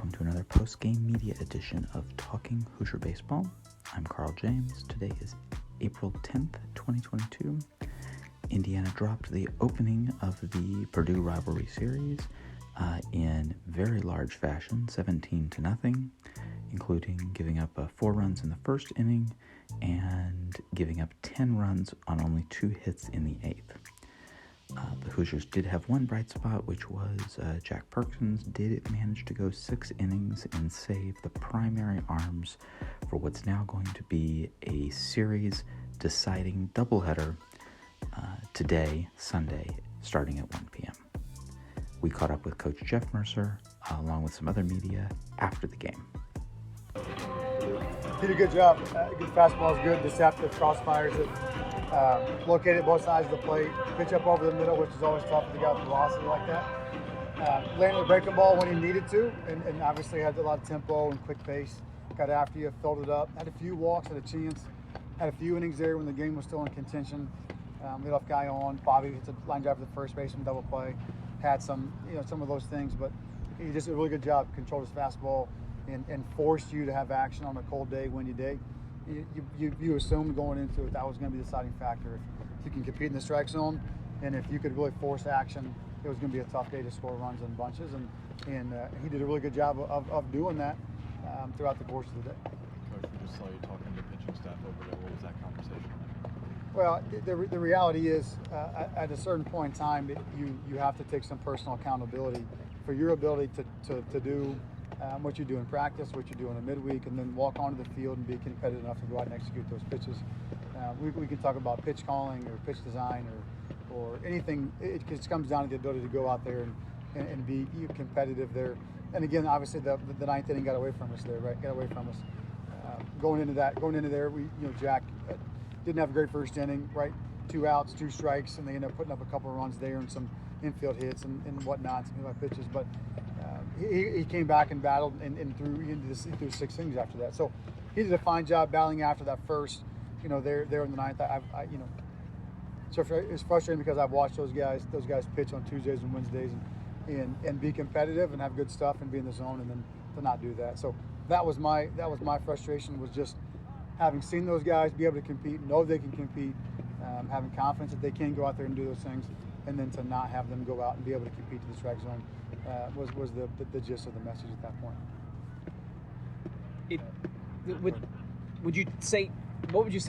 welcome to another post-game media edition of Talking Hoosier Baseball. I'm Carl James. Today is April 10th, 2022. Indiana dropped the opening of the Purdue rivalry series in very large fashion, 17-0, including giving up 4 runs in the first inning and giving up 10 runs on only 2 hits in the 8th. The Hoosiers did have one bright spot, which was Jack Perkins did manage to go 6 innings and save the primary arms for what's now going to be a series-deciding doubleheader today, Sunday, starting at 1 p.m. We caught up with Coach Jeff Mercer, along with some other media, after the game. Did a good job. Good fastball is good. Deceptive crossfires it. Located both sides of the plate. Pitch up over the middle, which is always tough to get out velocity like that. Landed the breaking ball when he needed to, and obviously had a lot of tempo and quick pace. Got after you, filled it up. Had a few walks, had a chance. Had a few innings there when the game was still in contention. Leadoff guy on. Bobby hits a line drive to the first baseman, double play. Had some of those things, but he just did a really good job. Controlled his fastball and forced you to have action on a cold day, windy day. You assumed going into it that was going to be the deciding factor. If you can compete in the strike zone, and if you could really force action, it was going to be a tough day to score runs in bunches. And he did a really good job of doing that throughout the course of the day. Coach, we just saw you talking to the pitching staff over there. What was that conversation like? Well, the reality is, at a certain point in time, you have to take some personal accountability for your ability to do what you do in practice, what you do in a midweek, and then walk onto the field and be competitive enough to go out and execute those pitches. We can talk about pitch calling or pitch design or anything. It just comes down to the ability to go out there and be competitive there. And again, obviously the ninth inning got away from us there, right? Got away from us. Going into there, Jack didn't have a great first inning, right? 2 outs, 2 strikes, and they ended up putting up a couple of runs there and some infield hits and whatnot, some pitches. But he came back and battled and threw 6 innings after that. So he did a fine job battling after that first, there in the ninth. So it's frustrating because I've watched those guys pitch on Tuesdays and Wednesdays and be competitive and have good stuff and be in the zone, and then to not do that. So that was my frustration, was just having seen those guys be able to compete, know they can compete, having confidence that they can go out there and do those things, and then to not have them go out and be able to compete to the strike zone was the gist of the message at that point. What would you say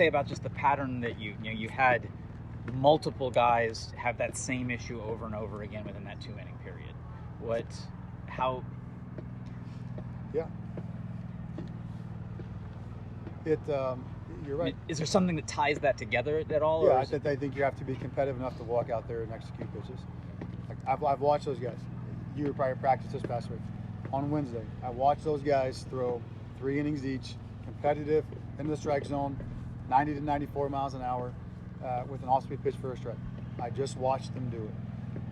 about just the pattern that you had multiple guys have that same issue over and over again within that 2-inning period? Yeah. You're right. Is there something that ties that together at all? Yeah, I think you have to be competitive enough to walk out there and execute pitches. Like I've watched those guys. You were probably practice this past week. On Wednesday, I watched those guys throw 3 innings each, competitive, into the strike zone, 90 to 94 miles an hour, with an off-speed pitch for a strike. I just watched them do it.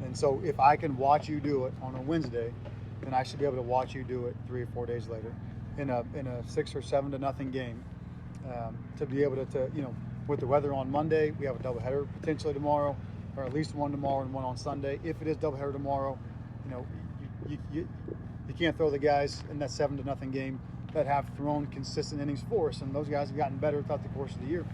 And so if I can watch you do it on a Wednesday, then I should be able to watch you do it 3 or 4 days later in a 6 or 7-0 game. To be able to with the weather on Monday, we have a doubleheader potentially tomorrow, or at least one tomorrow and one on Sunday. If it is doubleheader tomorrow, you can't throw the guys in that 7-0 game that have thrown consistent innings for us, and those guys have gotten better throughout the course of the year.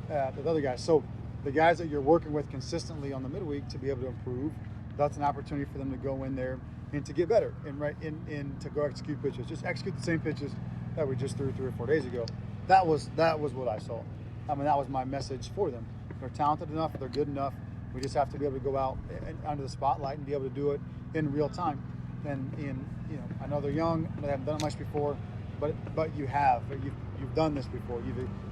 The other guys, so the guys that you're working with consistently on the midweek to be able to improve, that's an opportunity for them to go in there and to get better and to go execute pitches. Just execute the same pitches that we just threw 3 or 4 days ago. That was what I saw. I mean, that was my message for them. They're talented enough. They're good enough. We just have to be able to go out under the spotlight and be able to do it in real time. And I know they're young. They haven't done it much before, but you've done this before.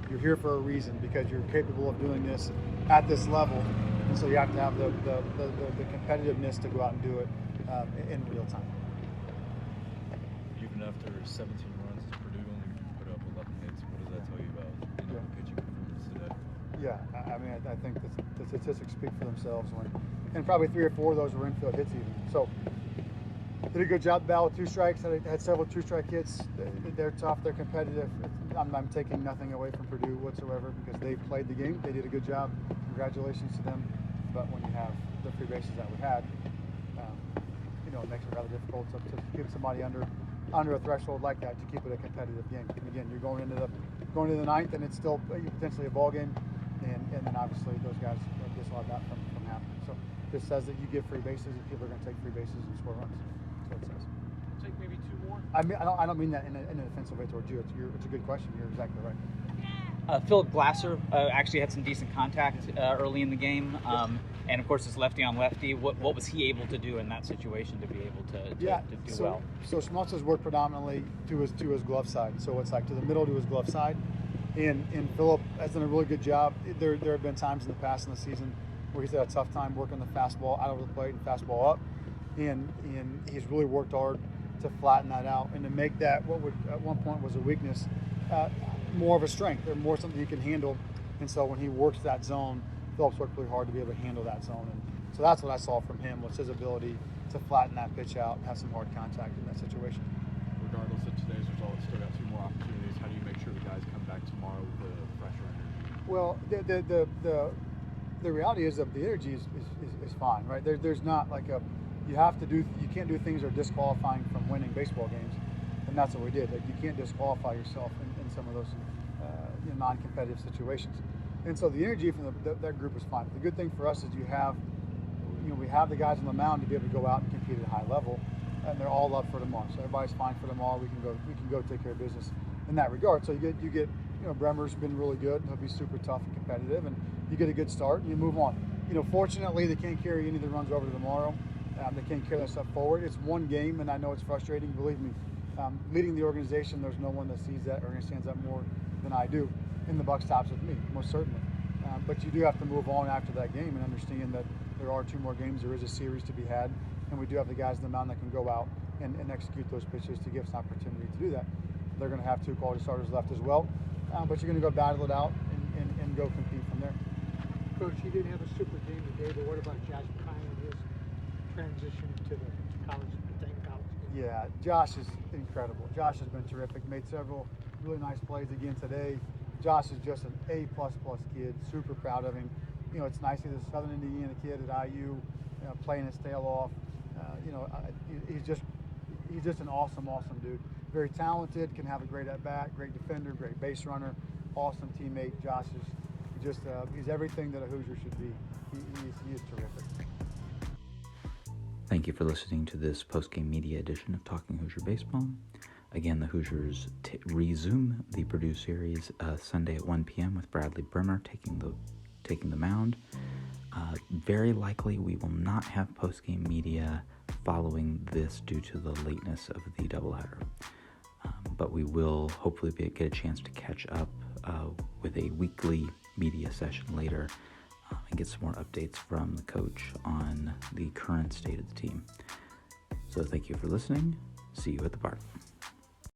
You're here for a reason, because you're capable of doing this at this level. And so you have to have the competitiveness to go out and do it in real time. Even after 17 runs, Purdue only put up 11 hits. What does that tell you about the pitching performance today? Yeah, I mean, I think the statistics speak for themselves. And probably 3 or 4 of those were infield hits even. So did a good job to battle with 2 strikes. I had several 2-strike hits. They're tough. They're competitive. I'm taking nothing away from Purdue whatsoever, because they played the game. They did a good job. Congratulations to them. But when you have the 3 bases that we had, it makes it rather difficult to keep somebody under under a threshold like that to keep it a competitive game. And again, you're going into the ninth, and it's still potentially a ball game, and then obviously those guys disallow that from happening. So this says that you give free bases, and people are going to take free bases and score runs. That's what it says. Take maybe 2 more. I mean, I don't mean that in an offensive way towards you. It's a good question. You're exactly right. Philip Glasser actually had some decent contact early in the game, and of course it's lefty on lefty. What was he able to do in that situation to be able to do well? So Schmaltz has worked predominantly to his glove side. So it's like to the middle to his glove side, and Philip has done a really good job. There have been times in the past in the season where he's had a tough time working the fastball out of the plate and fastball up, and he's really worked hard to flatten that out and to make that what would at one point was a weakness more of a strength or more something he can handle. And so when he works that zone, Phillips worked really hard to be able to handle that zone. And so that's what I saw from him, was his ability to flatten that pitch out and have some hard contact in that situation. Regardless of today's result, still got 2 more opportunities. How do you make sure the guys come back tomorrow with a fresher energy? Well, the reality is that the energy is fine, right? There's not like you can't do things that are disqualifying from winning baseball games, and that's what we did. Like, you can't disqualify yourself in some of those non-competitive situations. And so the energy from that group is fine. The good thing for us is we have the guys on the mound to be able to go out and compete at a high level, and they're all up for tomorrow. So everybody's fine for tomorrow. We can go take care of business in that regard. So you get Bremer's been really good. He'll be super tough and competitive, and you get a good start and you move on. Fortunately, they can't carry any of the runs over to tomorrow. They can't carry that stuff forward. It's one game, and I know it's frustrating. Believe me, leading the organization, there's no one that sees that or understands that more than I do. And the buck stops with me, most certainly. But you do have to move on after that game and understand that there are 2 more games. There is a series to be had, and we do have the guys in the mound that can go out and execute those pitches to give us an opportunity to do that. They're going to have 2 quality starters left as well, but you're going to go battle it out and go compete from there. Coach, he didn't have a super game today, but what about Josh Pine and his transition to college, the Dayton College game? Yeah, Josh is incredible. Josh has been terrific. Made several really nice plays again today. Josh is just an A++ kid. Super proud of him. It's nice to see the Southern Indiana kid at IU playing his tail off. He's just an awesome dude. Very talented. Can have a great at bat. Great defender. Great base runner. Awesome teammate. Josh is he's everything that a Hoosier should be. He is terrific. Thank you for listening to this post-game media edition of Talking Hoosier Baseball. Again, the Hoosiers resume the Purdue series Sunday at 1 p.m. with Bradley Bremer taking the mound. Very likely we will not have post-game media following this due to the lateness of the doubleheader. But we will hopefully get a chance to catch up with a weekly media session later and get some more updates from the coach on the current state of the team. So thank you for listening. See you at the park.